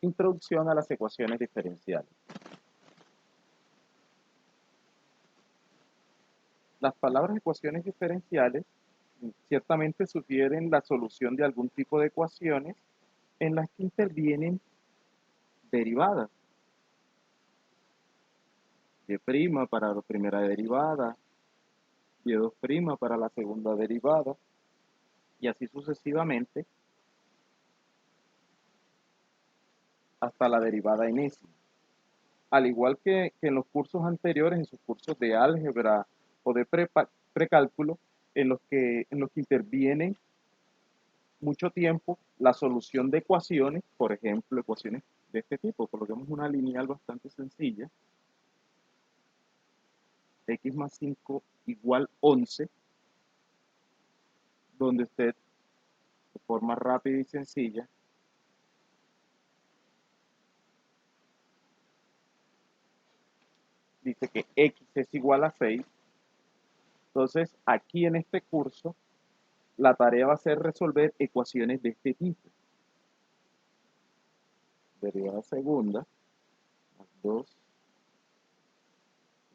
Introducción a las ecuaciones diferenciales. Las palabras ecuaciones diferenciales ciertamente sugieren la solución de algún tipo de ecuaciones en las que intervienen derivadas. Y' para la primera derivada, y2' para la segunda derivada, y así sucesivamente hasta la derivada enésima. Al igual que en los cursos anteriores, en sus cursos de álgebra o de precálculo, en los que intervienen mucho tiempo la solución de ecuaciones, por ejemplo, ecuaciones de este tipo. Coloquemos una lineal bastante sencilla, x más 5 igual 11, donde usted, de forma rápida y sencilla, dice que x es igual a 6. Entonces, aquí en este curso, la tarea va a ser resolver ecuaciones de este tipo. Derivada segunda, más 2,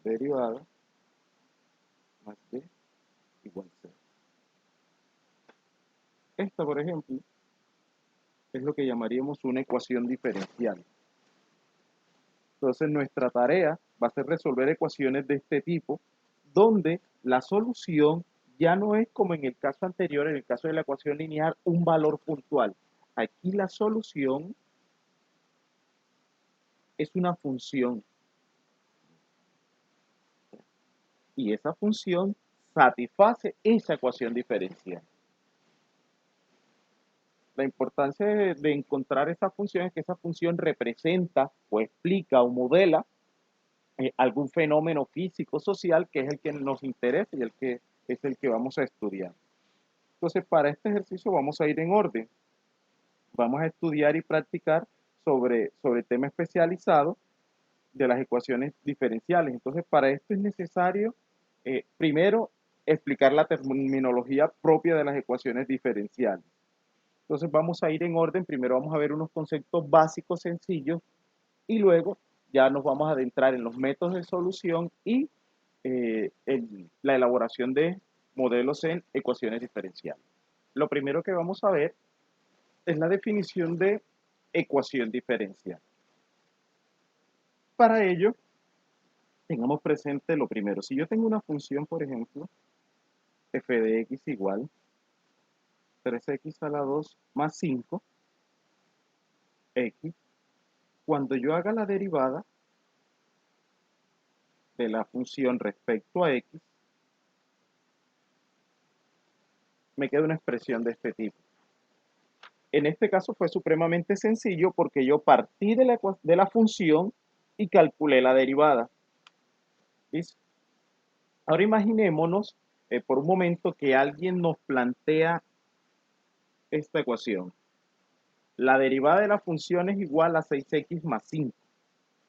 derivada, más b, igual 0. Esta, por ejemplo, es lo que llamaríamos una ecuación diferencial. Entonces, nuestra tarea va a ser resolver ecuaciones de este tipo, donde la solución ya no es como en el caso anterior, en el caso de la ecuación lineal, un valor puntual. Aquí la solución es una función. Y esa función satisface esa ecuación diferencial. La importancia de encontrar esa función es que esa función representa o explica o modela algún fenómeno físico, social, que es el que nos interesa y el que es el que vamos a estudiar. Entonces, para este ejercicio vamos a ir en orden. Vamos a estudiar y practicar sobre el tema especializado de las ecuaciones diferenciales. Entonces, para esto es necesario, primero, explicar la terminología propia de las ecuaciones diferenciales. Entonces, vamos a ir en orden. Primero vamos a ver unos conceptos básicos sencillos y luego ya nos vamos a adentrar en los métodos de solución y la elaboración de modelos en ecuaciones diferenciales. Lo primero que vamos a ver es la definición de ecuación diferencial. Para ello, tengamos presente lo primero. Si yo tengo una función, por ejemplo, f de x igual 3x a la 2 más 5, x, cuando yo haga la derivada de la función respecto a x, me queda una expresión de este tipo. En este caso fue supremamente sencillo porque yo partí de la función y calculé la derivada. ¿Listo? Ahora imaginémonos por un momento que alguien nos plantea esta ecuación. La derivada de la función es igual a 6x más 5.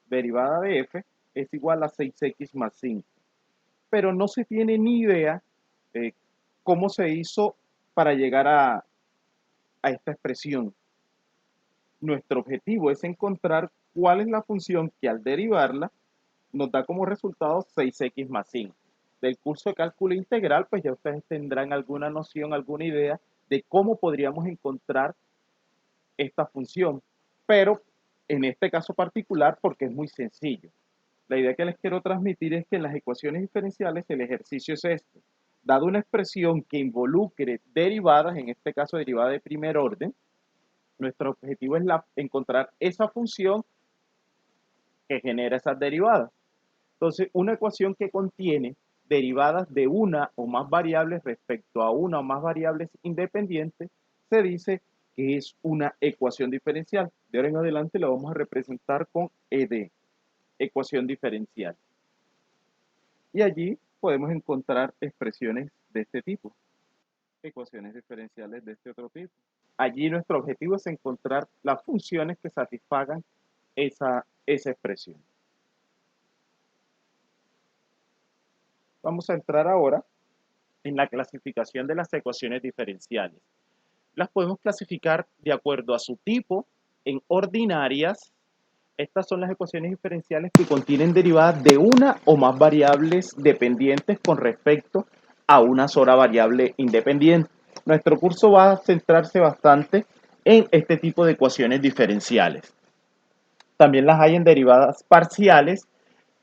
Derivada de f es igual a 6x más 5. Pero no se tiene ni idea de cómo se hizo para llegar a esta expresión. Nuestro objetivo es encontrar cuál es la función que al derivarla nos da como resultado 6x más 5. Del curso de cálculo integral, pues ya ustedes tendrán alguna noción, alguna idea de cómo podríamos encontrar esta función, pero en este caso particular porque es muy sencillo. La idea que les quiero transmitir es que en las ecuaciones diferenciales el ejercicio es este. Dado una expresión que involucre derivadas, en este caso derivada de primer orden, nuestro objetivo es encontrar esa función que genera esas derivadas. Entonces, una ecuación que contiene derivadas de una o más variables respecto a una o más variables independientes, se dice que es una ecuación diferencial. De ahora en adelante la vamos a representar con ED, ecuación diferencial. Y allí podemos encontrar expresiones de este tipo, ecuaciones diferenciales de este otro tipo. Allí nuestro objetivo es encontrar las funciones que satisfagan esa expresión. Vamos a entrar ahora en la clasificación de las ecuaciones diferenciales. Las podemos clasificar de acuerdo a su tipo en ordinarias, estas son las ecuaciones diferenciales que contienen derivadas de una o más variables dependientes con respecto a una sola variable independiente. Nuestro curso va a centrarse bastante en este tipo de ecuaciones diferenciales. También las hay en derivadas parciales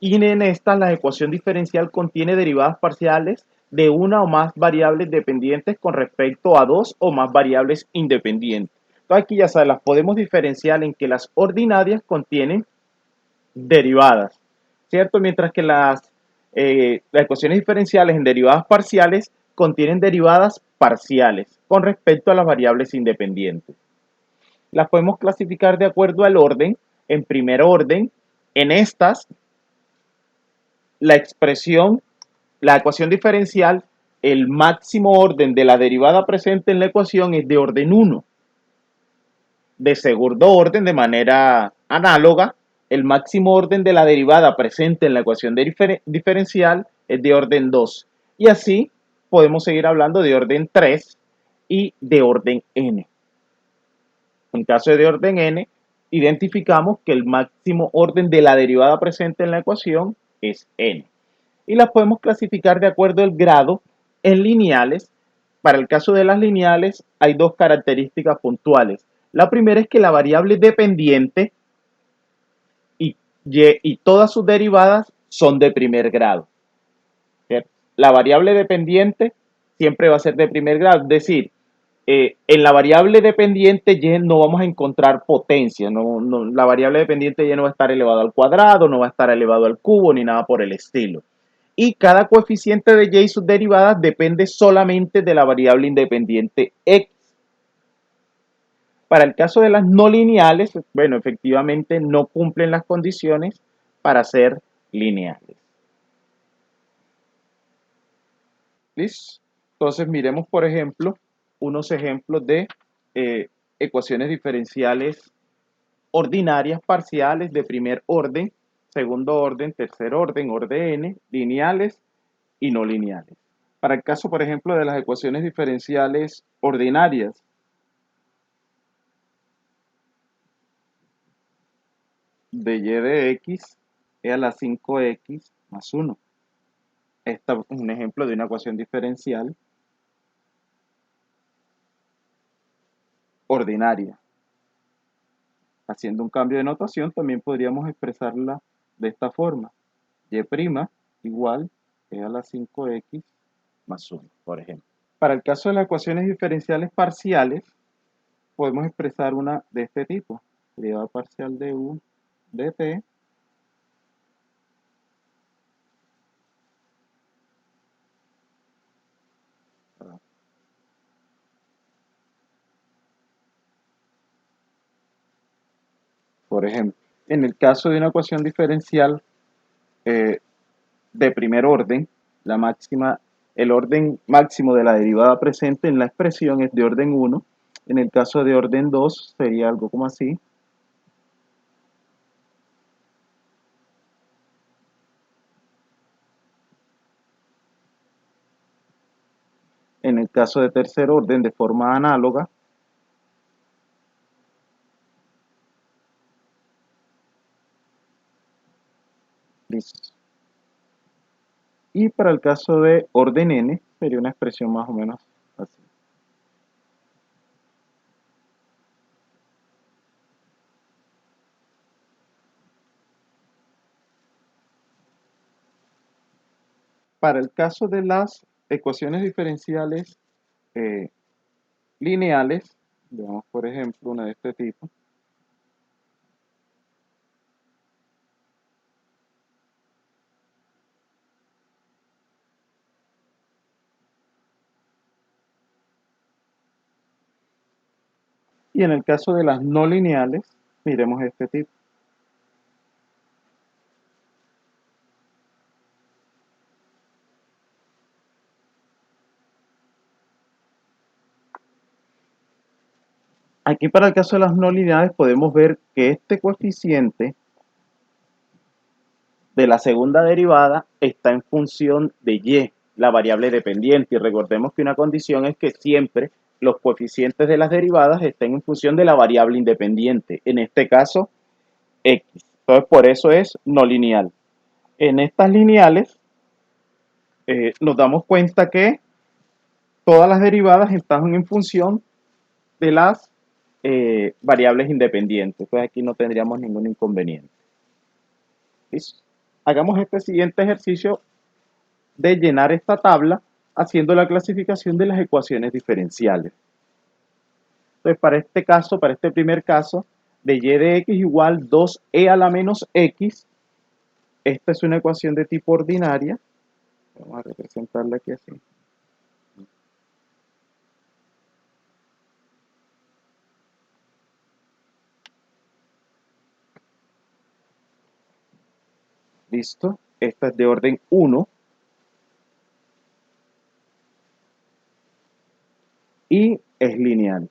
y en estas la ecuación diferencial contiene derivadas parciales de una o más variables dependientes con respecto a dos o más variables independientes. Entonces aquí ya sabes, las podemos diferenciar en que las ordinarias contienen derivadas, ¿cierto? Mientras que las ecuaciones diferenciales en derivadas parciales contienen derivadas parciales con respecto a las variables independientes. Las podemos clasificar de acuerdo al orden. En primer orden, en estas, la expresión, la ecuación diferencial, el máximo orden de la derivada presente en la ecuación es de orden 1. De segundo orden, de manera análoga, el máximo orden de la derivada presente en la ecuación diferencial es de orden 2. Y así podemos seguir hablando de orden 3 y de orden n. En caso de orden n, identificamos que el máximo orden de la derivada presente en la ecuación es n. Y las podemos clasificar de acuerdo al grado en lineales. Para el caso de las lineales hay dos características puntuales. La primera es que la variable dependiente y todas sus derivadas son de primer grado. ¿Cierto? La variable dependiente siempre va a ser de primer grado, es decir, en la variable dependiente y no vamos a encontrar potencia, la variable dependiente y no va a estar elevado al cuadrado, no va a estar elevado al cubo, ni nada por el estilo. Y cada coeficiente de y y sus derivadas depende solamente de la variable independiente x. Para el caso de las no lineales, bueno, efectivamente no cumplen las condiciones para ser lineales. ¿Listo? Entonces miremos, por ejemplo, unos ejemplos de ecuaciones diferenciales ordinarias parciales de primer orden, segundo orden, tercer orden, orden n, lineales y no lineales. Para el caso, por ejemplo, de las ecuaciones diferenciales ordinarias, de y de x es a la 5x más 1. Este es un ejemplo de una ecuación diferencial ordinaria. Haciendo un cambio de notación, también podríamos expresarla de esta forma. Y' igual es a la 5x más 1, por ejemplo. Para el caso de las ecuaciones diferenciales parciales, podemos expresar una de este tipo. Derivada parcial de u de t por ejemplo. En el caso de una ecuación diferencial de primer orden, el orden máximo de la derivada presente en la expresión es de orden 1. En el caso de orden 2 sería algo como así. En el caso de tercer orden, de forma análoga, listo. Y para el caso de orden n, sería una expresión más o menos así. Para el caso de las ecuaciones diferenciales lineales, veamos por ejemplo una de este tipo. Y en el caso de las no lineales, miremos este tipo. Aquí para el caso de las no lineales podemos ver que este coeficiente de la segunda derivada está en función de y, la variable dependiente. Y recordemos que una condición es que siempre los coeficientes de las derivadas estén en función de la variable independiente, en este caso x. Entonces, por eso es no lineal. En estas lineales nos damos cuenta que todas las derivadas están en función de las variables independientes. Entonces aquí no tendríamos ningún inconveniente. ¿Listo? Hagamos este siguiente ejercicio de llenar esta tabla haciendo la clasificación de las ecuaciones diferenciales. Entonces, para este caso, para este primer caso, de y de x igual 2e a la menos x, esta es una ecuación de tipo ordinaria. Vamos a representarla aquí así. Listo. Esta es de orden 1 y es lineal.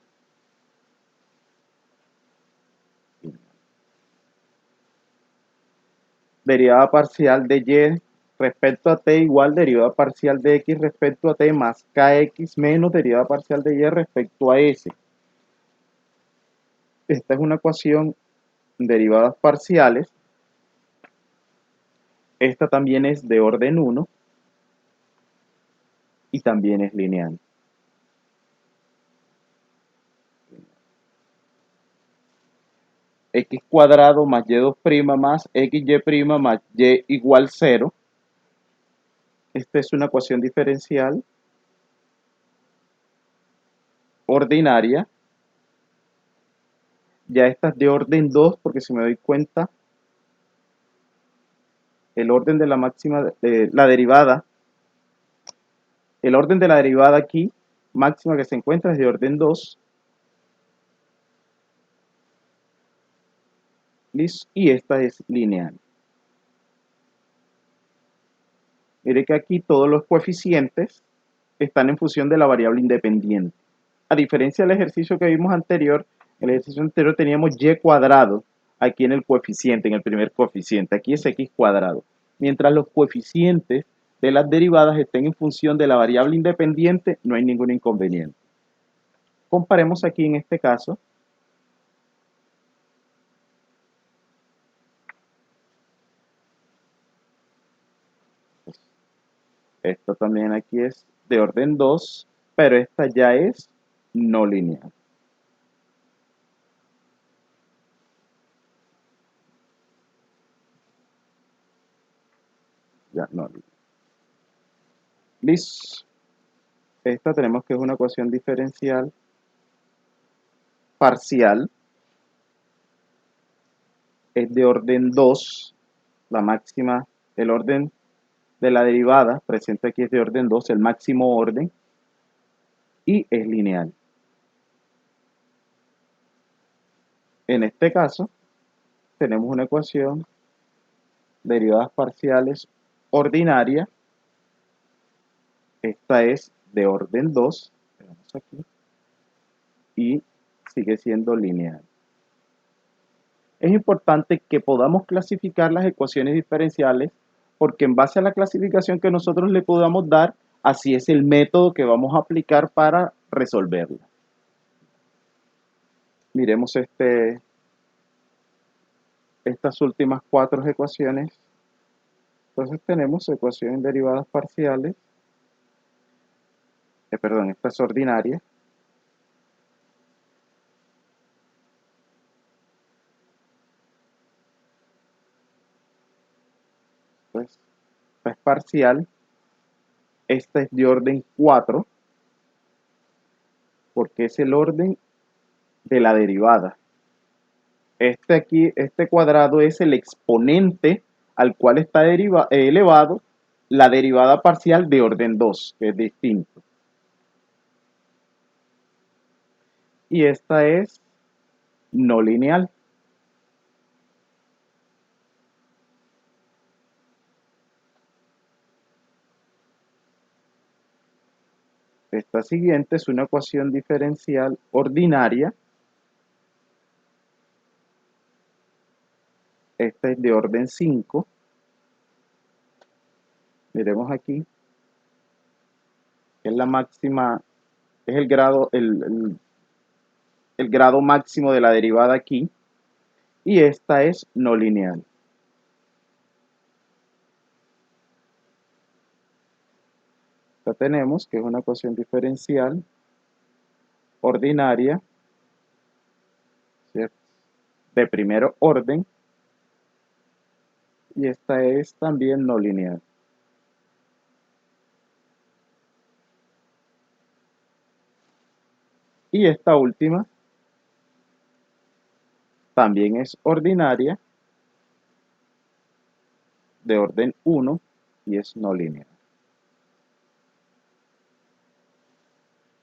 Derivada parcial de y respecto a t igual derivada parcial de x respecto a t más kx menos derivada parcial de y respecto a s. Esta es una ecuación de derivadas parciales. Esta también es de orden 1 y también es lineal. X cuadrado más y2' más xy' más y igual 0. Esta es una ecuación diferencial ordinaria. Ya esta es de orden 2 porque si me doy cuenta, el orden de la máxima, la derivada, el orden de la derivada aquí, máxima que se encuentra es de orden 2. ¿Listo? Y esta es lineal. Mire que aquí todos los coeficientes están en función de la variable independiente. A diferencia del ejercicio que vimos anterior, en el ejercicio anterior teníamos y cuadrado aquí en el coeficiente, en el primer coeficiente. Aquí es x cuadrado. Mientras los coeficientes de las derivadas estén en función de la variable independiente, no hay ningún inconveniente. Comparemos aquí en este caso. Esto también aquí es de orden 2, pero esta ya es no lineal. Ya no lineal. Listo. Esta tenemos que es una ecuación diferencial parcial. Es de orden 2. La máxima, el orden de la derivada presente aquí es de orden 2, el máximo orden, y es lineal. En este caso, tenemos una ecuación de derivadas parciales ordinaria. Esta es de orden 2, tenemos aquí, y sigue siendo lineal. Es importante que podamos clasificar las ecuaciones diferenciales porque en base a la clasificación que nosotros le podamos dar, así es el método que vamos a aplicar para resolverla. Miremos estas últimas 4 ecuaciones. Entonces tenemos ecuaciones derivadas parciales, perdón, esta es ordinaria. Entonces, esta es parcial. Esta es de orden 4 porque es el orden de la derivada. Este cuadrado es el exponente al cual está elevado la derivada parcial de orden 2, que es distinto. Y esta es no lineal. Esta siguiente es una ecuación diferencial ordinaria. Esta es de orden 5. Miremos aquí, que es la máxima es el grado máximo de la derivada aquí, y esta es no lineal. Ya tenemos que es una ecuación diferencial ordinaria, ¿cierto?, de primer orden, y esta es también no lineal. Y esta última también es ordinaria, de orden 1, y es no lineal.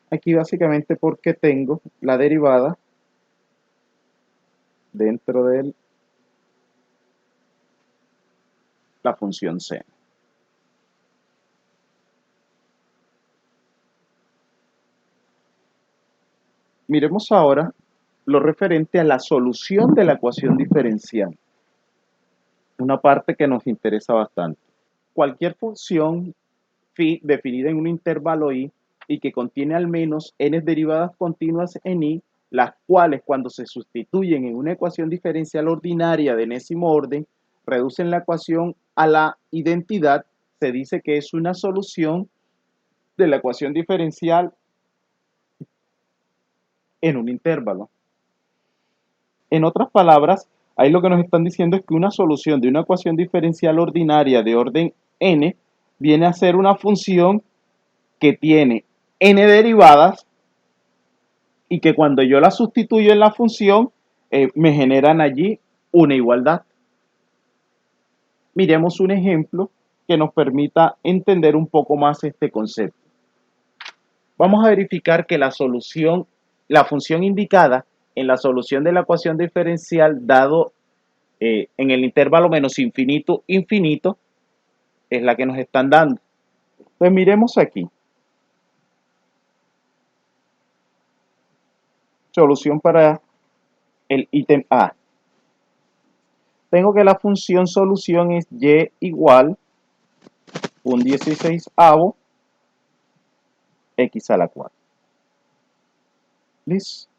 Aquí básicamente porque tengo la derivada dentro de la función seno. Miremos ahora lo referente a la solución de la ecuación diferencial, una parte que nos interesa bastante. Cualquier función phi definida en un intervalo i y que contiene al menos n derivadas continuas en i, las cuales cuando se sustituyen en una ecuación diferencial ordinaria de enésimo orden, reducen la ecuación a la identidad, se dice que es una solución de la ecuación diferencial en un intervalo. En otras palabras, ahí lo que nos están diciendo es que una solución de una ecuación diferencial ordinaria de orden n viene a ser una función que tiene n derivadas y que cuando yo la sustituyo en la función me generan allí una igualdad. Miremos un ejemplo que nos permita entender un poco más este concepto. Vamos a verificar que la función indicada en la solución de la ecuación diferencial dado en el intervalo menos infinito, infinito, es la que nos están dando. Pues miremos aquí. Solución para el ítem A. Tengo que la función solución es y igual un 16avo x a la 4. ¿Listo?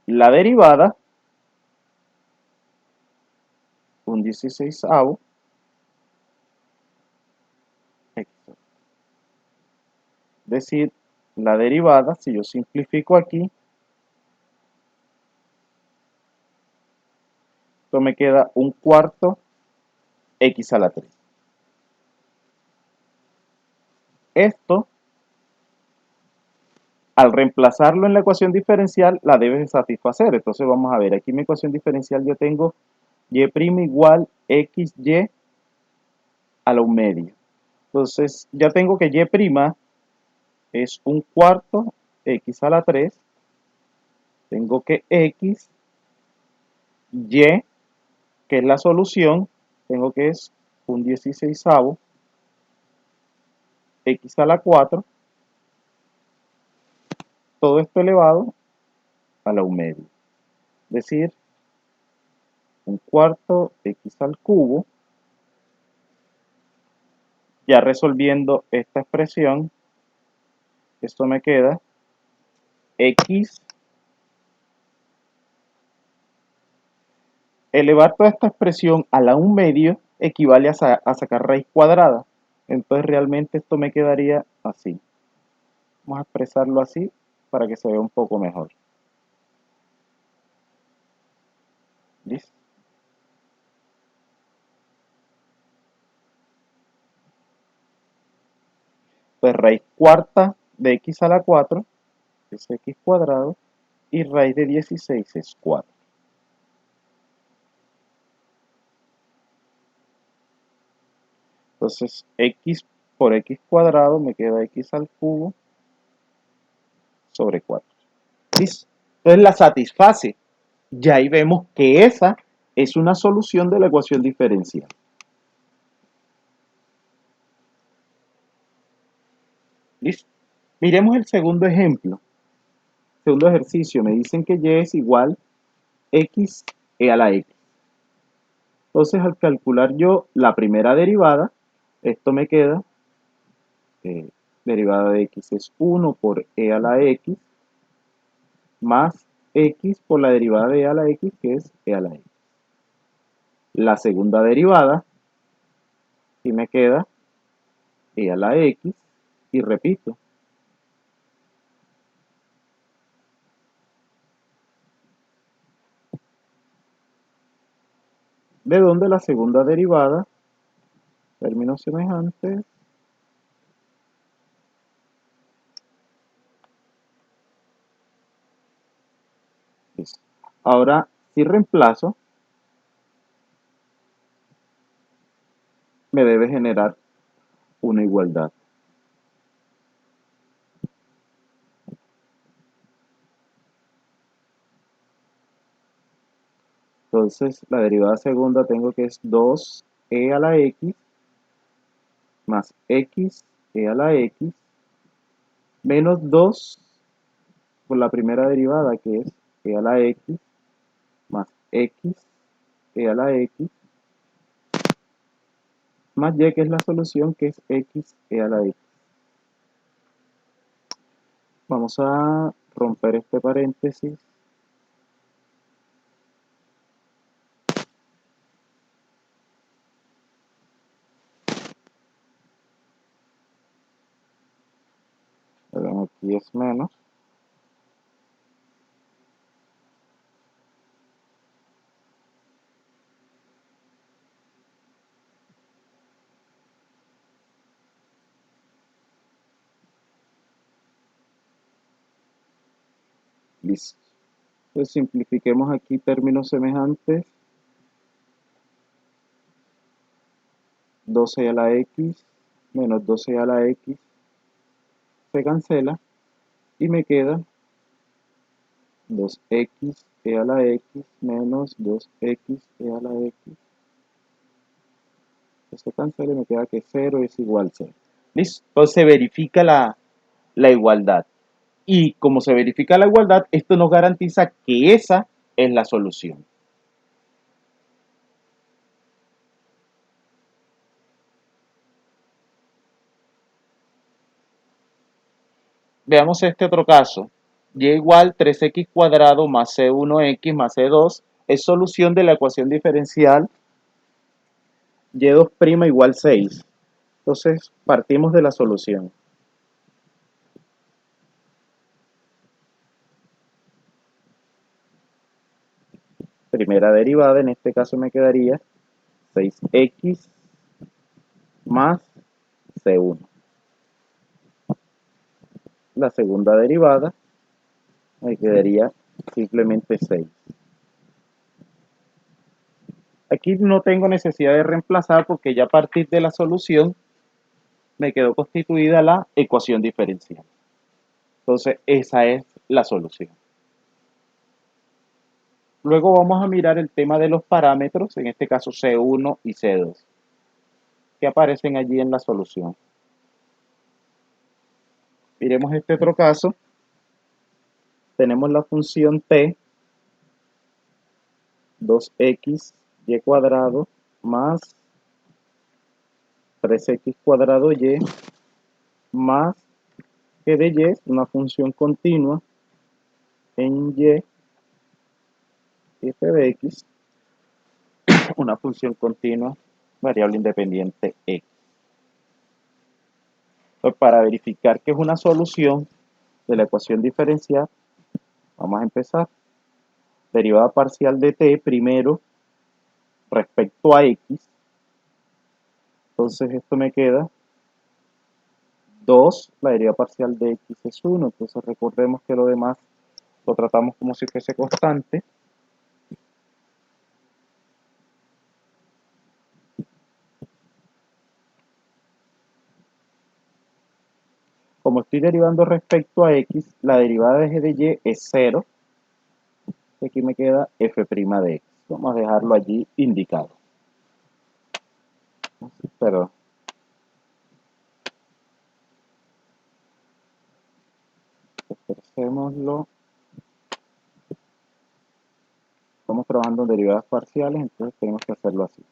La derivada, un 16avo x. Es decir, la derivada, si yo simplifico aquí, esto me queda un cuarto x a la 3. Esto, al reemplazarlo en la ecuación diferencial, la debe satisfacer. Entonces vamos a ver, aquí en mi ecuación diferencial yo tengo y' igual xy a la 1 medio. Entonces ya tengo que y' es un cuarto x a la 3. Tengo que x, y, que es la solución, tengo que es un 16avo x a la 4, todo esto elevado a la 1 medio. Es decir, un cuarto x al cubo. Ya resolviendo esta expresión, esto me queda x. Elevar toda esta expresión a la 1 medio equivale a sacar raíz cuadrada. Entonces realmente esto me quedaría así. Vamos a expresarlo así para que se vea un poco mejor. ¿Listo? Pues raíz cuarta de x a la 4 es x cuadrado y raíz de 16 es 4. Entonces x por x cuadrado me queda x al cubo sobre 4. ¿Listo? Entonces la satisface. Ya ahí vemos que esa es una solución de la ecuación diferencial. ¿Listo? Miremos el segundo ejemplo. Segundo ejercicio. Me dicen que y es igual x a la x. Entonces al calcular yo la primera derivada, esto me queda derivada de x es 1 por e a la x, más x por la derivada de e a la x, que es e a la x. La segunda derivada, y me queda e a la x, y repito. De donde la segunda derivada, términos semejantes, listo. Ahora, si reemplazo, me debe generar una igualdad. Entonces, la derivada segunda tengo que es 2e a la x más x e a la x menos 2 por la primera derivada, que es e a la x más x e a la x más y, que es la solución, que es x e a la x. Vamos a romper este paréntesis. Perdón, aquí es menos. Listo. Entonces simplifiquemos aquí términos semejantes. 12 a la x menos 12 a la x se cancela y me queda 2x e a la x menos 2x e a la x. Se cancela y me queda que 0 es igual a 0. ¿Listo? Entonces se verifica la igualdad. Y como se verifica la igualdad, esto nos garantiza que esa es la solución. Veamos este otro caso. Y igual 3x cuadrado más c1x más c2 es solución de la ecuación diferencial y2' igual 6. Entonces partimos de la solución. Primera derivada, en este caso me quedaría 6x más c1. La segunda derivada me quedaría simplemente 6. Aquí no tengo necesidad de reemplazar porque ya a partir de la solución me quedó constituida la ecuación diferencial. Entonces esa es la solución. Luego vamos a mirar el tema de los parámetros, en este caso C1 y C2, que aparecen allí en la solución. Miremos este otro caso. Tenemos la función t, 2x y cuadrado más 3x cuadrado y más g de y, una función continua en y f de x, una función continua variable independiente x. Entonces, para verificar que es una solución de la ecuación diferencial, vamos a empezar. Derivada parcial de t primero respecto a x. Entonces esto me queda 2, la derivada parcial de x es 1. Entonces recordemos que lo demás lo tratamos como si fuese constante. Como estoy derivando respecto a x, la derivada de g de y es 0. Aquí me queda f' de x. Vamos a dejarlo allí indicado. Perdón. Expresémoslo. Estamos trabajando en derivadas parciales, entonces tenemos que hacerlo así.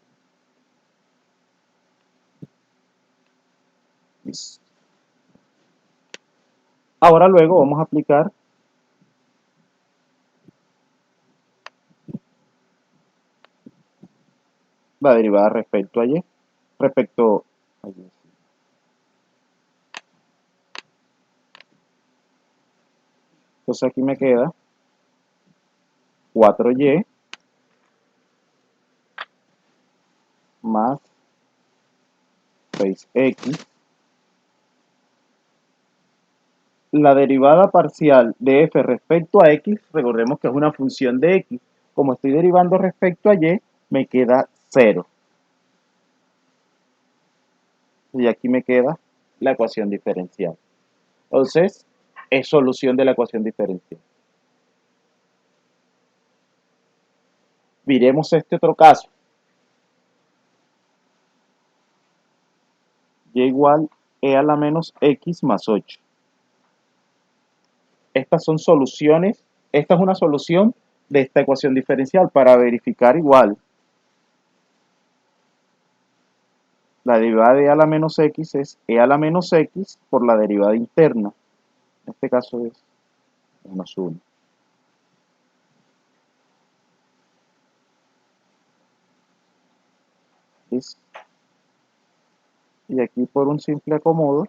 Listo. Ahora luego vamos a aplicar la derivada respecto a y. Respecto a y. Entonces aquí me queda 4y más 6x. La derivada parcial de f respecto a x, recordemos que es una función de x. Como estoy derivando respecto a y, me queda 0. Y aquí me queda la ecuación diferencial. Entonces, es solución de la ecuación diferencial. Miremos este otro caso. Y igual e a la menos x más 8. Estas son soluciones. Esta es una solución de esta ecuación diferencial para verificar igual. La derivada de e a la menos x es e a la menos x por la derivada interna. En este caso es menos 1. ¿Listo? Y aquí por un simple acomodo,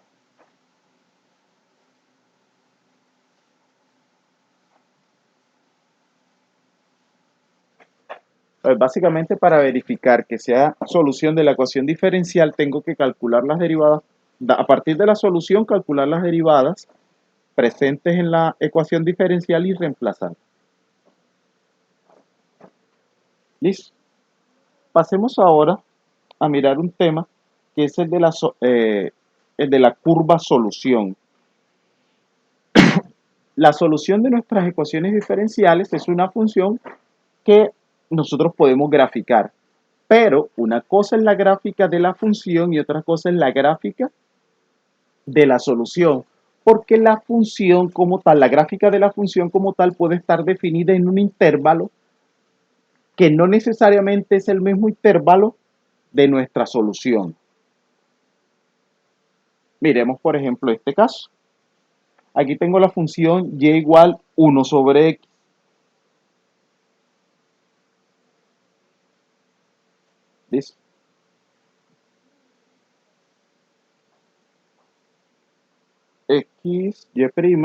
pues básicamente para verificar que sea solución de la ecuación diferencial tengo que calcular las derivadas, a partir de la solución calcular las derivadas presentes en la ecuación diferencial y reemplazar. ¿Listo? Pasemos ahora a mirar un tema que es el de la curva solución. La solución de nuestras ecuaciones diferenciales es una función que nosotros podemos graficar, pero una cosa es la gráfica de la función y otra cosa es la gráfica de la solución, porque la función como tal, la gráfica de la función como tal puede estar definida en un intervalo que no necesariamente es el mismo intervalo de nuestra solución. Miremos, por ejemplo, este caso. Aquí tengo la función y igual 1 sobre x. ¿Listo? X, y'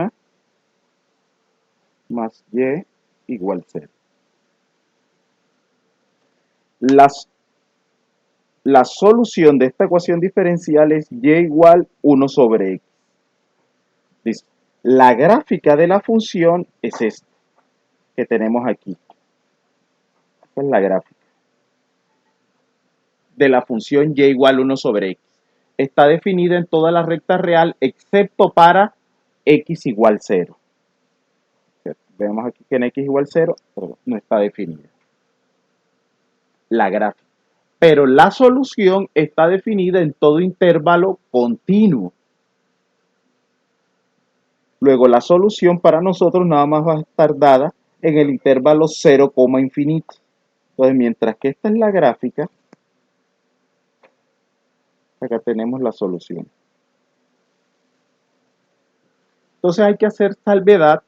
más y igual 0. Las, la solución de esta ecuación diferencial es y igual 1 sobre x. ¿Listo? La gráfica de la función es esta que tenemos aquí. Esta es la gráfica de la función y igual 1 sobre x. Está definida en toda la recta real excepto para x igual 0. Vemos aquí que en x igual 0, pero no está definida la gráfica. Pero la solución está definida en todo intervalo continuo. Luego la solución para nosotros nada más va a estar dada en el intervalo 0, infinito. Entonces, mientras que esta es la gráfica, acá tenemos la solución. Entonces hay que hacer salvedad,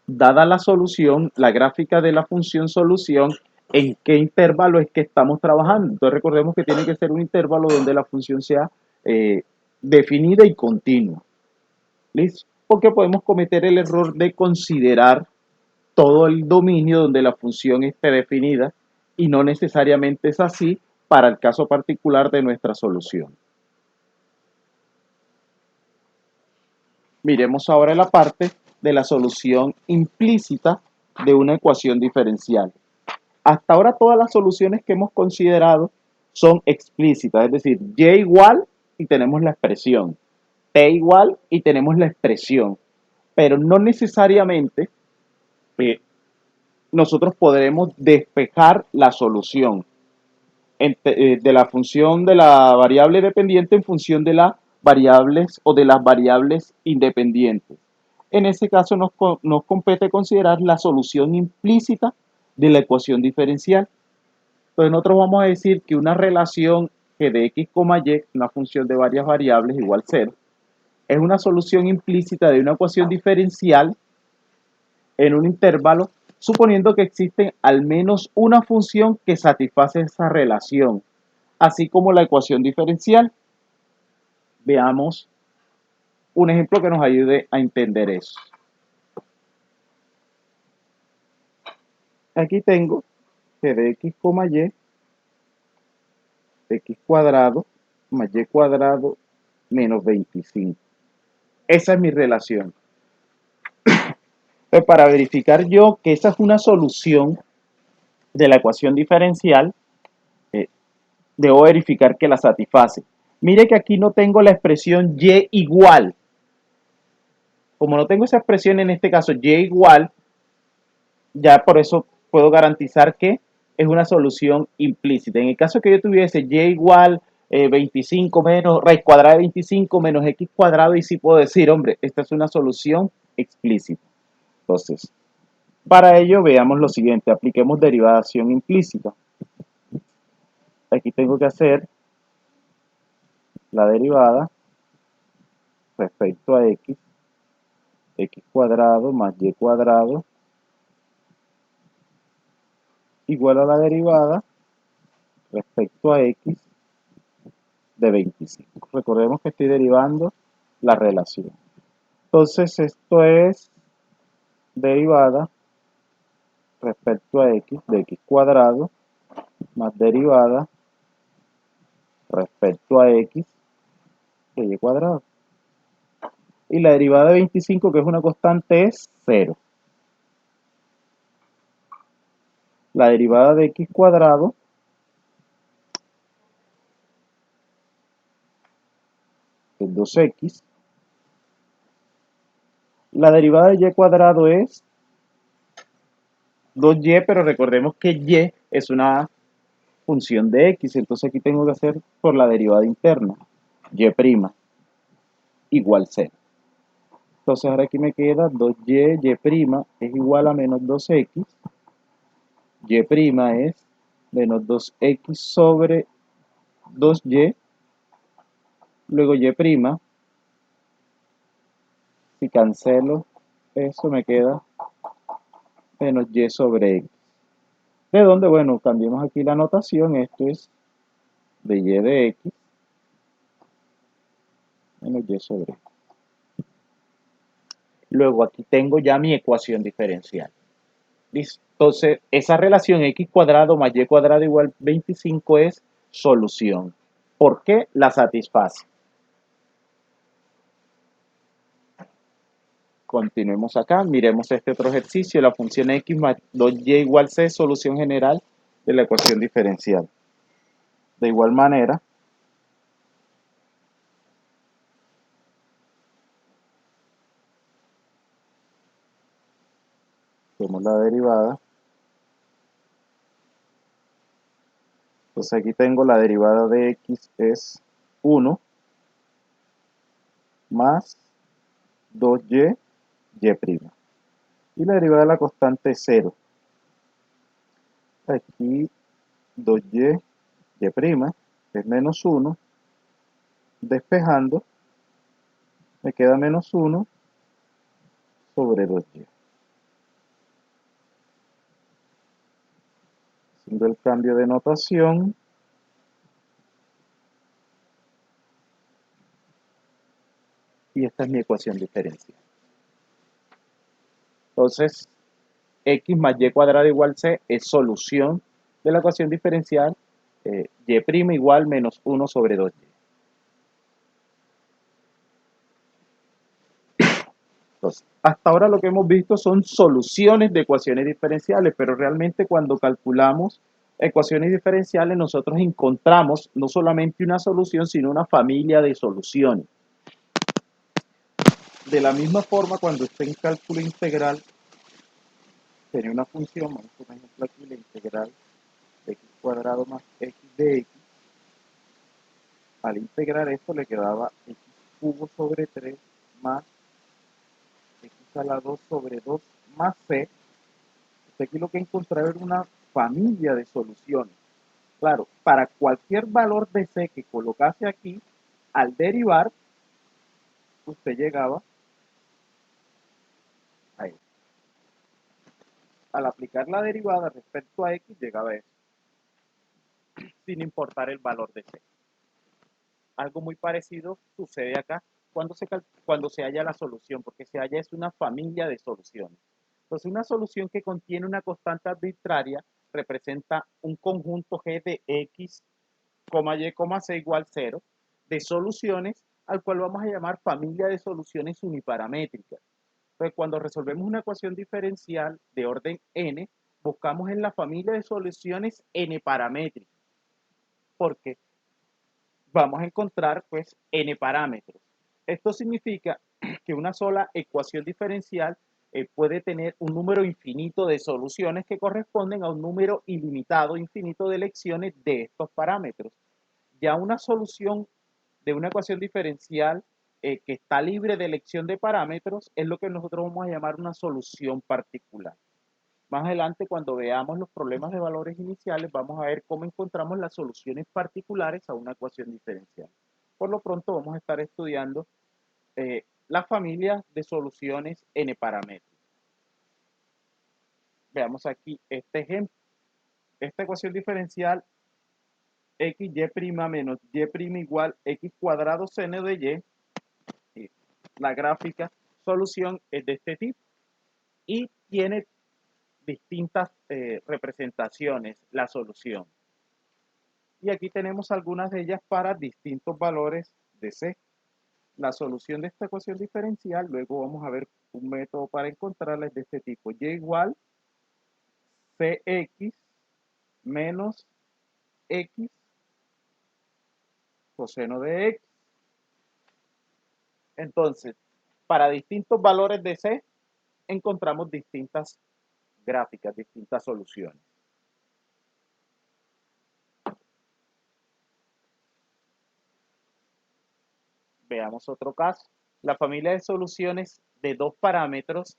dada la solución, la gráfica de la función solución, en qué intervalo es que estamos trabajando. Entonces recordemos que tiene que ser un intervalo donde la función sea definida y continua. ¿Listo? Porque podemos cometer el error de considerar todo el dominio donde la función esté definida y no necesariamente es así para el caso particular de nuestra solución. Miremos ahora la parte de la solución implícita de una ecuación diferencial. Hasta ahora todas las soluciones que hemos considerado son explícitas, es decir, y igual y tenemos la expresión, t igual y tenemos la expresión, pero no necesariamente nosotros podremos despejar la solución de la función de la variable dependiente en función de las variables o de las variables independientes. En ese caso nos compete considerar la solución implícita de la ecuación diferencial. Entonces nosotros vamos a decir que una relación g de x, y, una función de varias variables igual 0, es una solución implícita de una ecuación diferencial en un intervalo, suponiendo que existe al menos una función que satisface esa relación, así como la ecuación diferencial. Veamos un ejemplo que nos ayude a entender eso. Aquí tengo que de x, y, x cuadrado más y cuadrado menos 25. Esa es mi relación. Pues para verificar yo que esa es una solución de la ecuación diferencial, eh, debo verificar que la satisface. Mire que aquí no tengo la expresión y igual. Como no tengo esa expresión en este caso y igual, ya por eso puedo garantizar que es una solución implícita. En el caso que yo tuviese y igual 25 menos raíz cuadrada de 25 menos x cuadrado, y sí puedo decir, hombre, esta es una solución explícita. Entonces, para ello veamos lo siguiente, apliquemos derivación implícita. Aquí tengo que hacer la derivada respecto a x, x cuadrado más y cuadrado igual a la derivada respecto a x de 25. Recordemos que estoy derivando la relación. Entonces esto es derivada respecto a x de x cuadrado más derivada respecto a x de y cuadrado. Y la derivada de 25, que es una constante, es 0. La derivada de x cuadrado es 2x. La derivada de y cuadrado es 2y, pero recordemos que y es una función de x, entonces aquí tengo que hacer por la derivada interna, y' igual 0. Entonces ahora aquí me queda 2y, y' es igual a menos 2x, y' es menos 2x sobre 2y, luego y', si cancelo eso me queda menos y sobre x. De donde, bueno, cambiemos aquí la notación, esto es de y de x menos y sobre x. Luego aquí tengo ya mi ecuación diferencial. ¿Listo? Entonces, esa relación x cuadrado más y cuadrado igual 25 es solución. ¿Por qué la satisface? Continuemos acá, miremos este otro ejercicio, la función x más 2y igual c, solución general de la ecuación diferencial. De igual manera, hacemos la derivada. Entonces aquí tengo la derivada de x es 1 más 2y, y'. Y la derivada de la constante es 0. Aquí 2y, y' es menos 1. Despejando, me queda menos 1 sobre 2y. Haciendo el cambio de notación, y esta es mi ecuación diferencial. Entonces, x más y cuadrado igual c es solución de la ecuación diferencial, y' igual menos 1 sobre 2y. Entonces, hasta ahora lo que hemos visto son soluciones de ecuaciones diferenciales, pero realmente cuando calculamos ecuaciones diferenciales nosotros encontramos no solamente una solución, sino una familia de soluciones. De la misma forma, cuando esté en cálculo integral, tenía una función, vamos a poner ejemplo aquí, la integral de x cuadrado más x de x. Al integrar esto le quedaba x cubo sobre 3 más x a la 2 sobre 2 más c. Aquí lo que encontraba era una familia de soluciones. Claro, para cualquier valor de c que colocase aquí, al derivar, usted llegaba a eso. Al aplicar la derivada respecto a x, llegaba a eso, sin importar el valor de c. Algo muy parecido sucede acá cuando se halla la solución, porque se halla es una familia de soluciones. Entonces, una solución que contiene una constante arbitraria representa un conjunto G de x, y, c igual 0 de soluciones, al cual vamos a llamar familia de soluciones uniparamétricas. Entonces, cuando resolvemos una ecuación diferencial de orden n, buscamos en la familia de soluciones n paramétricas, porque vamos a encontrar pues n parámetros. Esto significa que una sola ecuación diferencial puede tener un número infinito de soluciones que corresponden a un número ilimitado, infinito de elecciones de estos parámetros. Ya una solución de una ecuación diferencial que está libre de elección de parámetros es lo que nosotros vamos a llamar una solución particular. Más adelante, cuando veamos los problemas de valores iniciales, vamos a ver cómo encontramos las soluciones particulares a una ecuación diferencial. Por lo pronto, vamos a estar estudiando las familias de soluciones n parámetros. Veamos aquí este ejemplo. Esta ecuación diferencial xy' menos y' igual x cuadrado seno de y. La gráfica solución es de este tipo y tiene distintas representaciones la solución. Y aquí tenemos algunas de ellas para distintos valores de c. La solución de esta ecuación diferencial, luego vamos a ver un método para encontrarla, es de este tipo. Y igual cx menos x coseno de x. Entonces, para distintos valores de c, encontramos distintas gráficas, distintas soluciones. Veamos otro caso. La familia de soluciones de dos parámetros,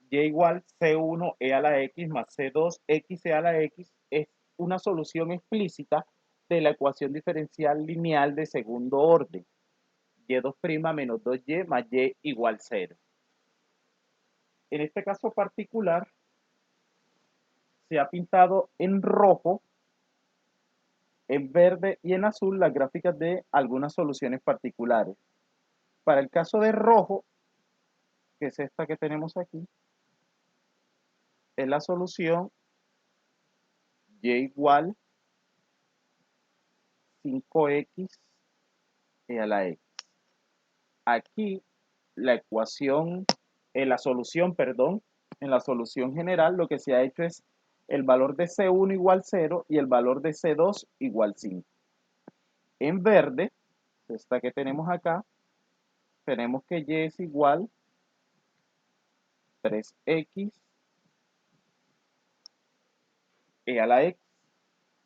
y igual c1 a la x más c2 a la x, es una solución explícita de la ecuación diferencial lineal de segundo orden, y2' menos 2y más y igual 0. En este caso particular, se ha pintado en rojo, en verde y en azul las gráficas de algunas soluciones particulares. Para el caso de rojo, que es esta que tenemos aquí, es la solución y igual 5x a la x. Aquí la ecuación, la solución, perdón, en la solución general lo que se ha hecho es el valor de C1 igual 0 y el valor de C2 igual 5. En verde, esta que tenemos acá, tenemos que y es igual 3x a la x.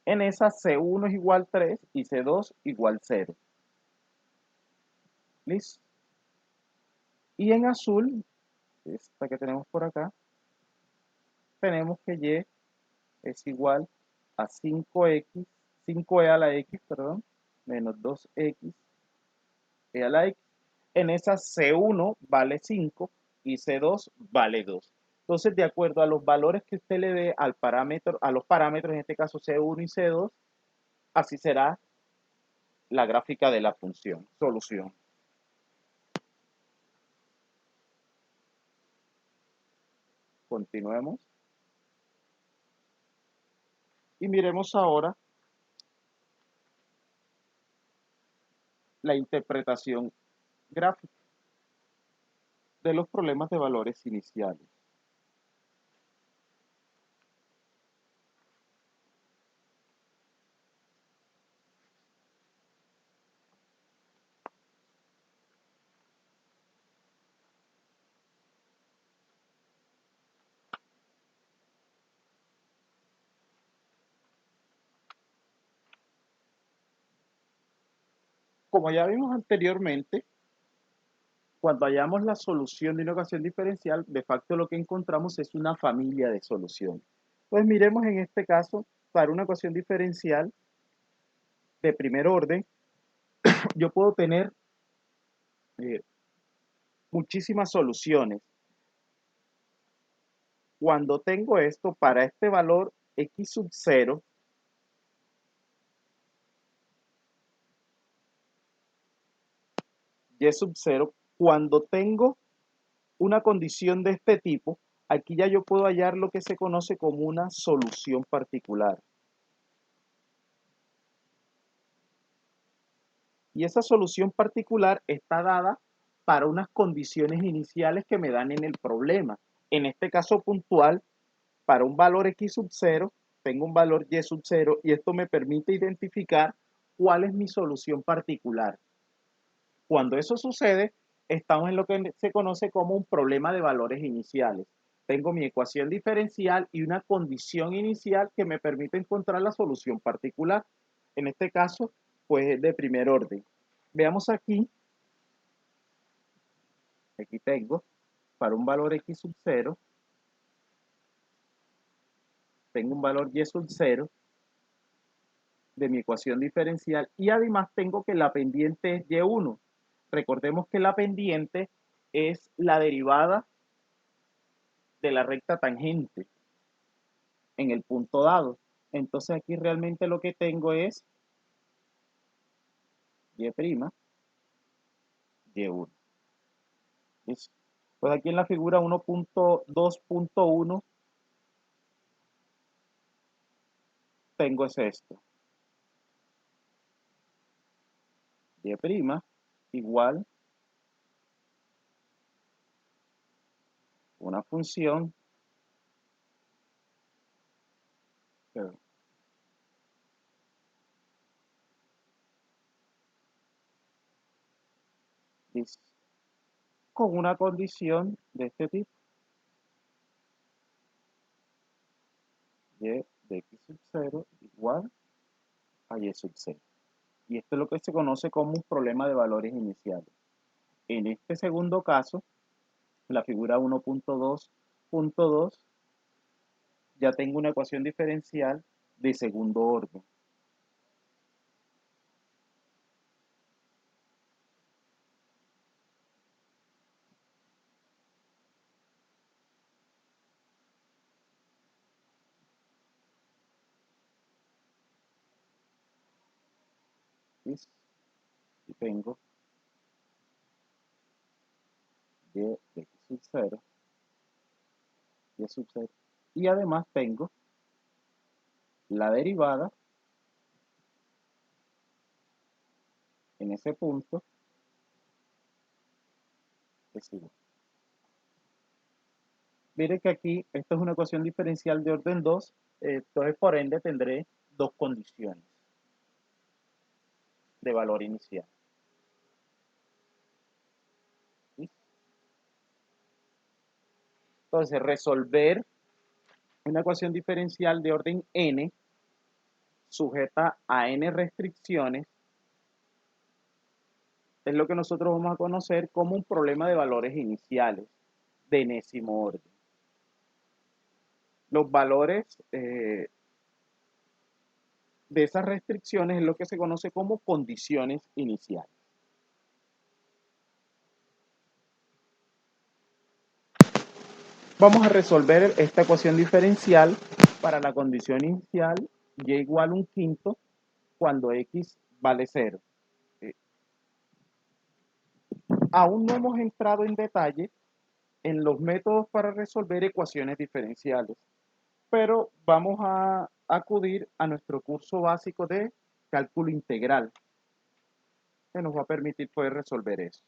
En esa C1 es igual 3 y C2 igual 0. ¿Listo? Y en azul, esta que tenemos por acá, tenemos que y es igual a 5x, 5e a la x, perdón, menos 2x a la x. En esa C1 vale 5 y C2 vale 2. Entonces, de acuerdo a los valores que usted le dé al parámetro, a los parámetros, en este caso C1 y C2, así será la gráfica de la función, solución. Continuemos. Y miremos ahora la interpretación gráfica de los problemas de valores iniciales. Como ya vimos anteriormente, cuando hallamos la solución de una ecuación diferencial, de facto lo que encontramos es una familia de soluciones. Pues miremos en este caso, para una ecuación diferencial de primer orden, yo puedo tener muchísimas soluciones. Cuando tengo esto para este valor x sub 0, y sub 0, cuando tengo una condición de este tipo, aquí ya yo puedo hallar lo que se conoce como una solución particular. Y esa solución particular está dada para unas condiciones iniciales que me dan en el problema. En este caso puntual, para un valor x sub 0, tengo un valor y sub 0 y esto me permite identificar cuál es mi solución particular. Cuando eso sucede, estamos en lo que se conoce como un problema de valores iniciales. Tengo mi ecuación diferencial y una condición inicial que me permite encontrar la solución particular. En este caso, pues es de primer orden. Veamos aquí, aquí tengo, para un valor x sub 0, tengo un valor y sub 0 de mi ecuación diferencial y además tengo que la pendiente es y1. Recordemos que la pendiente es la derivada de la recta tangente en el punto dado. Entonces aquí realmente lo que tengo es y', y1. ¿Listo? Pues aquí en la figura 1.2.1 tengo es esto. Y' igual una función con una condición de este tipo. Y de x sub 0 igual a y sub 0. Y esto es lo que se conoce como un problema de valores iniciales. En este segundo caso, la figura 1.2.2, ya tengo una ecuación diferencial de segundo orden. ¿Listo? Y tengo y de x sub 0, y sub 0. Y además tengo la derivada en ese punto es igual. Mire que aquí, esta es una ecuación diferencial de orden 2, entonces por ende tendré dos condiciones de valor inicial. ¿Sí? Entonces, resolver una ecuación diferencial de orden n sujeta a n restricciones es lo que nosotros vamos a conocer como un problema de valores iniciales de enésimo orden. Los valores de esas restricciones es lo que se conoce como condiciones iniciales. Vamos a resolver esta ecuación diferencial para la condición inicial y igual a un quinto cuando x vale 0. Aún no hemos entrado en detalle en los métodos para resolver ecuaciones diferenciales, pero vamos a acudir a nuestro curso básico de cálculo integral, que nos va a permitir poder resolver eso.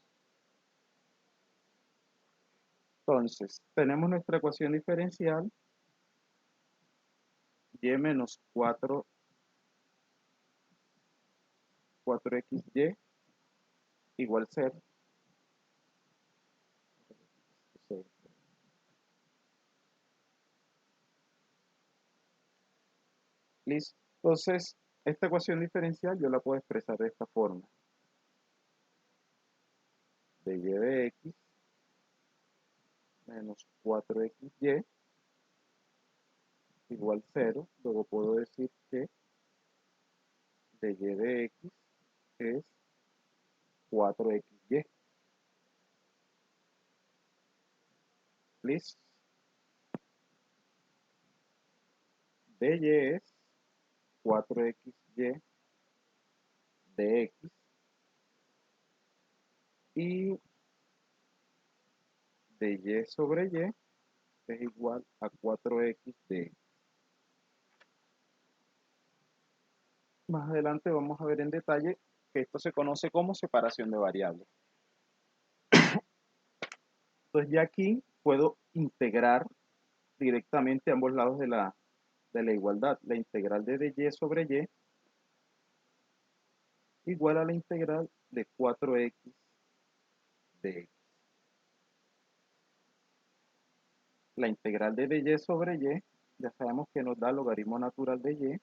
Entonces, tenemos nuestra ecuación diferencial, y menos 4xy igual 0. Listo. Entonces, esta ecuación diferencial yo la puedo expresar de esta forma. De y de x menos 4xy igual 0. Luego puedo decir que de y de x es 4xy. please. dy es 4xy dx y dy sobre y es igual a 4x dx. Más adelante vamos a ver en detalle que esto se conoce como separación de variables. Entonces ya aquí puedo integrar directamente ambos lados de la igualdad. La integral de dy sobre y igual a la integral de 4x dx. La integral de dy sobre y ya sabemos que nos da logaritmo natural de y.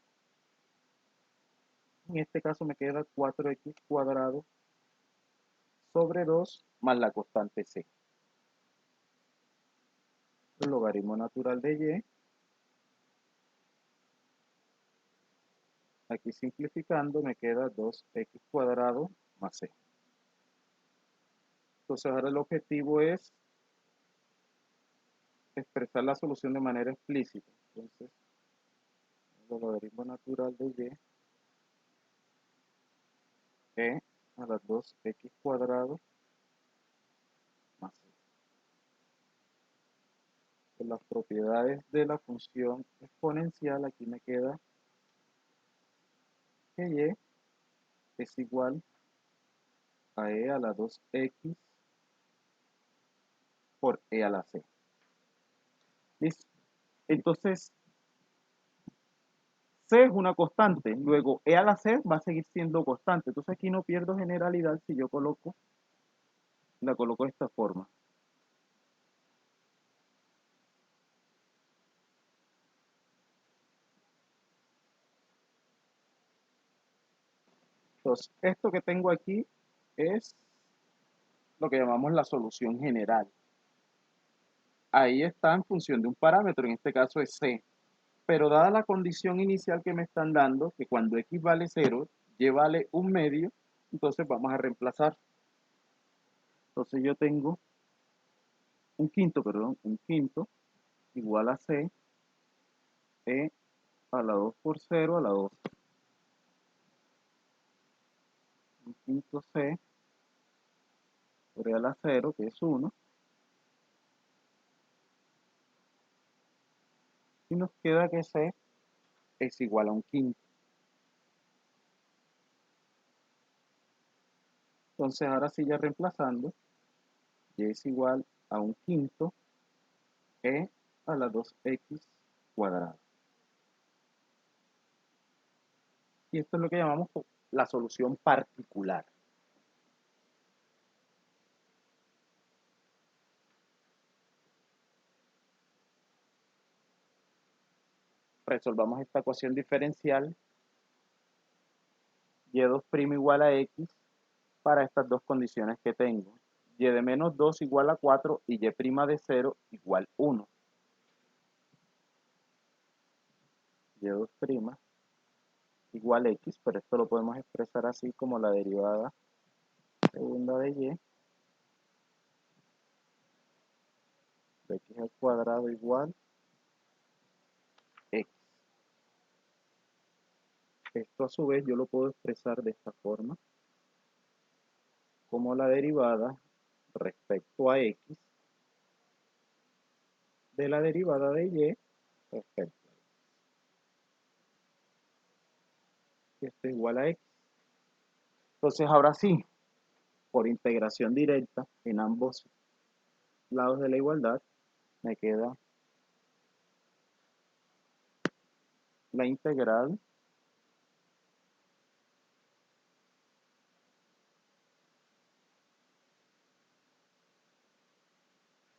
En este caso me queda 4x cuadrado sobre 2 más la constante c. El logaritmo natural de y, aquí simplificando me queda 2x cuadrado más c. Entonces ahora el objetivo es expresar la solución de manera explícita. Entonces, el logaritmo natural de y e a las 2x cuadrado más c. Por las propiedades de la función exponencial, aquí me queda que y es igual a e a la 2x por e a la c. ¿Listo? Entonces, c es una constante, luego e a la c va a seguir siendo constante. Entonces aquí no pierdo generalidad si yo la coloco de esta forma. Entonces, esto que tengo aquí es lo que llamamos la solución general. Ahí está en función de un parámetro, en este caso es c. Pero dada la condición inicial que me están dando, que cuando x vale 0, y vale 1/2, entonces vamos a reemplazar. Entonces yo tengo un quinto igual a c, e a la 2 por 0 a la 2. Un quinto c por e a la 0, que es 1. Y nos queda que c es igual a un quinto. Entonces ahora sí ya reemplazando, y es igual a un quinto e a la 2x cuadrada. Y esto es lo que llamamos la solución particular. Resolvamos esta ecuación diferencial, y2' igual a x, para estas dos condiciones que tengo. Y de menos 2 igual a 4 y y' de 0 igual 1. y2' igual a x, pero esto lo podemos expresar así como la derivada segunda de y, de x al cuadrado igual x. Esto a su vez yo lo puedo expresar de esta forma, como la derivada respecto a x de la derivada de y respecto a x. Y esto es igual a x. Entonces ahora sí, por integración directa en ambos lados de la igualdad, me queda la integral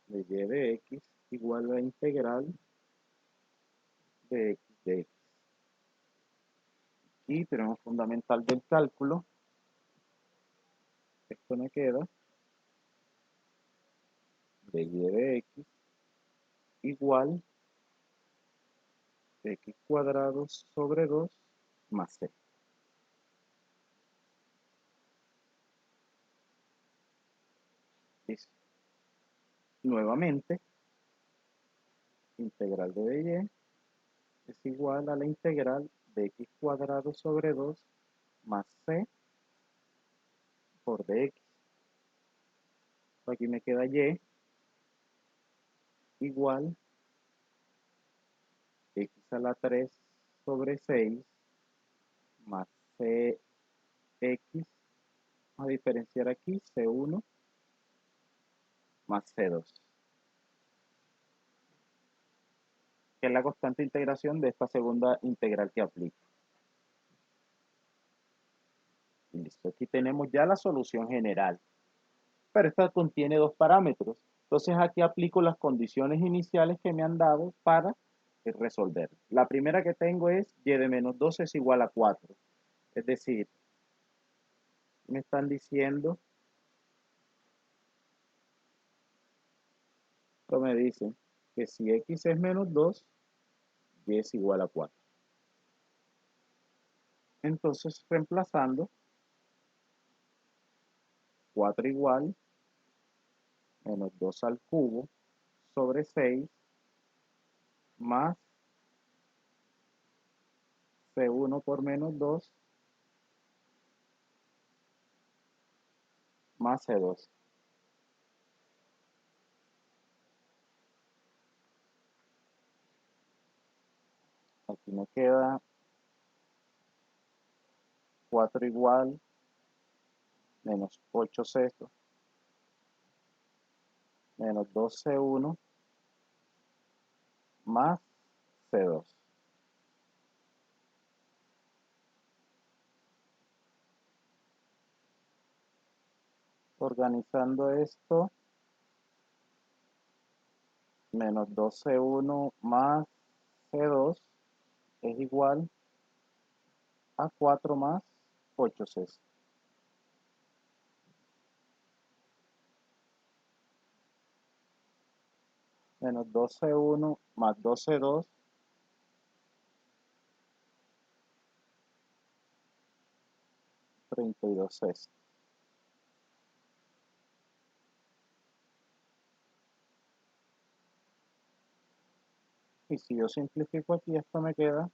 de y de x igual a la integral de x de x. Y tenemos fundamental del cálculo. Esto me queda de y de x igual a x cuadrado sobre 2 más c. Listo. Nuevamente, integral de y es igual a la integral de x cuadrado sobre 2 más c por dx. Aquí me queda y igual x a la 3 sobre 6 más cx, a diferenciar aquí c1 más c2, que es la constante de integración de esta segunda integral que aplico. Listo, aquí tenemos ya la solución general, pero esta contiene dos parámetros. Entonces aquí aplico las condiciones iniciales que me han dado para resolver. La primera que tengo es y de menos 2 es igual a 4. Es decir, me están diciendo, esto me dicen que si x es menos 2, y es igual a 4. Entonces, reemplazando, 4 igual menos 2 al cubo sobre 6 más c1 por menos 2 más c2. Aquí me queda 4 igual menos 8 sextos menos 2c1 más c2. Organizando esto, menos 2c1 más c2 es igual a 4 más 8c. Menos 2c1 más 2c2, 32c. Y si yo simplifico aquí, esto me queda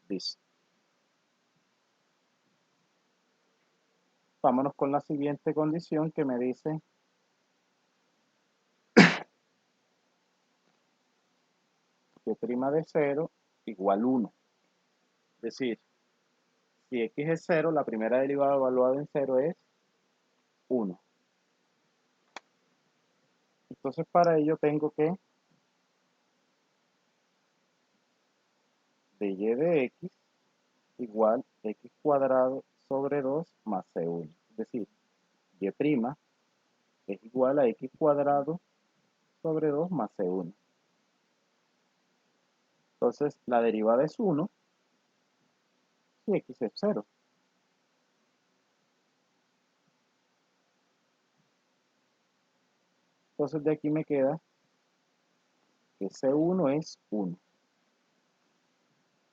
listo. Vámonos con la siguiente condición que me dice que prima de 0 igual 1. Es decir, si x es 0, la primera derivada evaluada en 0 es 1. Entonces para ello tengo que de y de x igual x cuadrado sobre 2 más c1. Es decir, y' es igual a x cuadrado sobre 2 más c1. Entonces la derivada es 1 y x es 0. Entonces de aquí me queda que c1 es 1.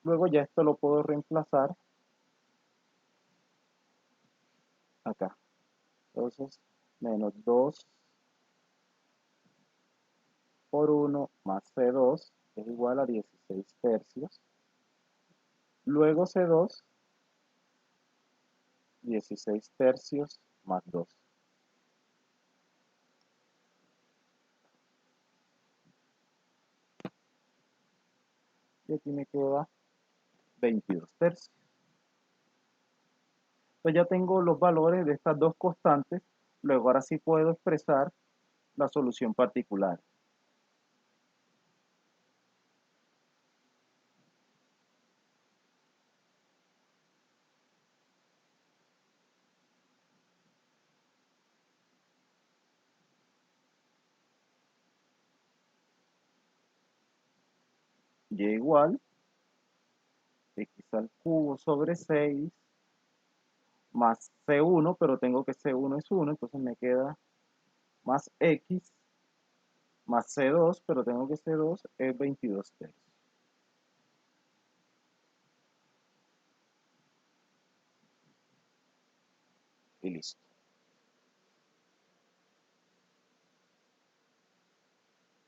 Luego ya esto lo puedo reemplazar acá. Entonces, menos 2 por 1 más C2 es igual a 16 tercios. Luego C2, 16 tercios más 2. Y aquí me queda 22 tercios. Entonces ya tengo los valores de estas dos constantes. Luego ahora sí puedo expresar la solución particular. Y igual x al cubo sobre 6 más C1, pero tengo que C1 es 1, entonces me queda más x más C2, pero tengo que C2 es 22 tercios. y listo.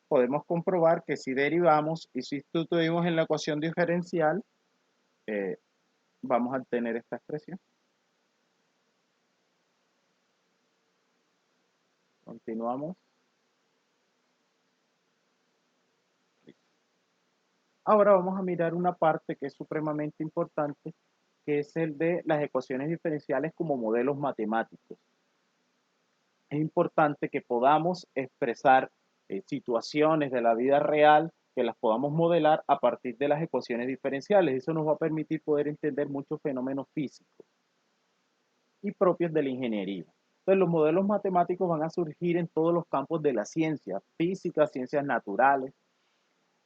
Podemos comprobar que si derivamos y sustituimos en la ecuación diferencial, eh, vamos a obtener esta expresión. Continuamos. Ahora vamos a mirar una parte que es supremamente importante, que es el de las ecuaciones diferenciales como modelos matemáticos. Es importante que podamos expresar situaciones de la vida real, que las podamos modelar a partir de las ecuaciones diferenciales. Eso nos va a permitir poder entender muchos fenómenos físicos y propios de la ingeniería. Entonces, los modelos matemáticos van a surgir en todos los campos de la ciencia, física, ciencias naturales,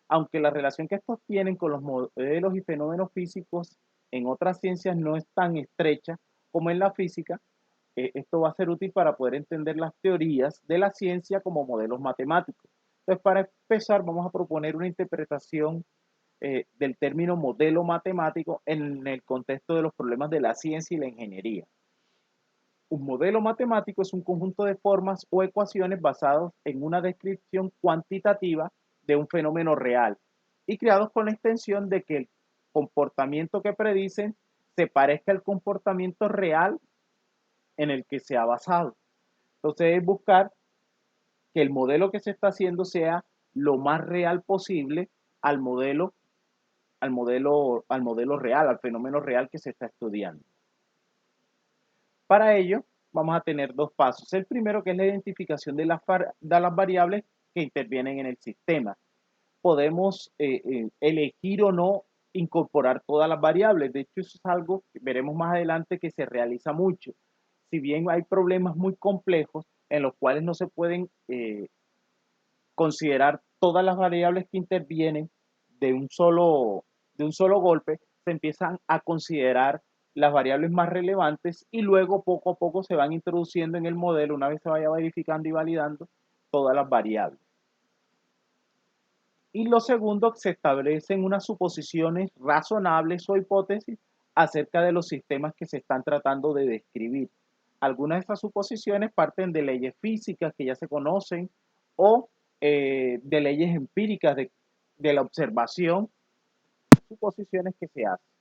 aunque la relación que estos tienen con los modelos y fenómenos físicos en otras ciencias no es tan estrecha como en la física. Esto va a ser útil para poder entender las teorías de la ciencia como modelos matemáticos. Entonces, para empezar, vamos a proponer una interpretación del término modelo matemático en el contexto de los problemas de la ciencia y la ingeniería. Un modelo matemático es un conjunto de formas o ecuaciones basados en una descripción cuantitativa de un fenómeno real y creados con la intención de que el comportamiento que predicen se parezca al comportamiento real en el que se ha basado. Entonces es buscar que el modelo que se está haciendo sea lo más real posible al modelo, al modelo real, al fenómeno real que se está estudiando. Para ello, vamos a tener dos pasos. El primero, que es la identificación de las variables que intervienen en el sistema. Podemos elegir o no incorporar todas las variables. De hecho, eso es algo que veremos más adelante que se realiza mucho. Si bien hay problemas muy complejos en los cuales no se pueden considerar todas las variables que intervienen de un solo golpe, se empiezan a considerar las variables más relevantes y luego poco a poco se van introduciendo en el modelo una vez se vaya verificando y validando todas las variables. Y lo segundo, se establecen unas suposiciones razonables o hipótesis acerca de los sistemas que se están tratando de describir. Algunas de estas suposiciones parten de leyes físicas que ya se conocen o de leyes empíricas de la observación, suposiciones que se hacen.